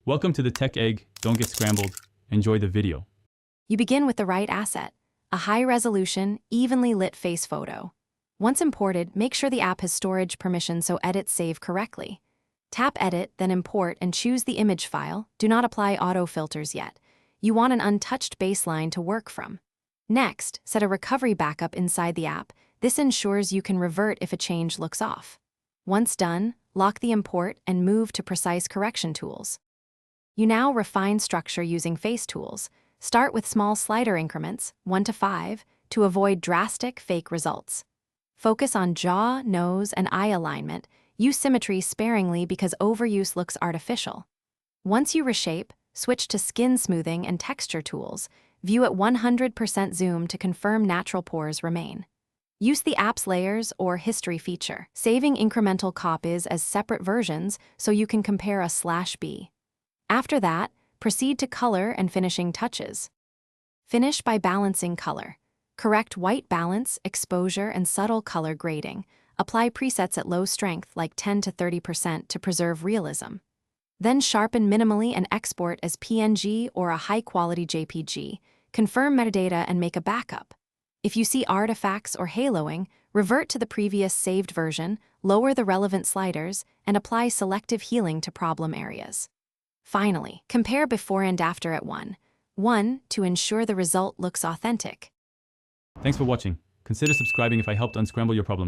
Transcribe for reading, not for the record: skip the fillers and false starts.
Welcome to the Tech Egg. Don't get scrambled. Enjoy the video. You begin with the right asset, a high-resolution, evenly lit face photo. Once imported, make sure the app has storage permission so edits save correctly. Tap Edit, then Import and choose the image file. Do not apply auto filters yet. You want an untouched baseline to work from. Next, set a recovery backup inside the app. This ensures you can revert if a change looks off. Once done, lock the import and move to precise correction tools. You now refine structure using face tools. Start with small slider increments, 1 to 5, to avoid drastic fake results. Focus on jaw, nose, and eye alignment. Use symmetry sparingly because overuse looks artificial. Once you reshape, switch to skin smoothing and texture tools. View at 100% zoom to confirm natural pores remain. Use the app's layers or history feature, saving incremental copies as separate versions so you can compare a /B. After that, proceed to color and finishing touches. Finish by balancing color. Correct white balance, exposure, and subtle color grading. Apply presets at low strength like 10 to 30% to preserve realism. Then sharpen minimally and export as PNG or a high-quality JPG. Confirm metadata and make a backup. If you see artifacts or haloing, revert to the previous saved version, lower the relevant sliders, and apply selective healing to problem areas. Finally, compare before and after at 1:1 to ensure the result looks authentic. Thanks for watching. Consider subscribing if I helped unscramble your problems.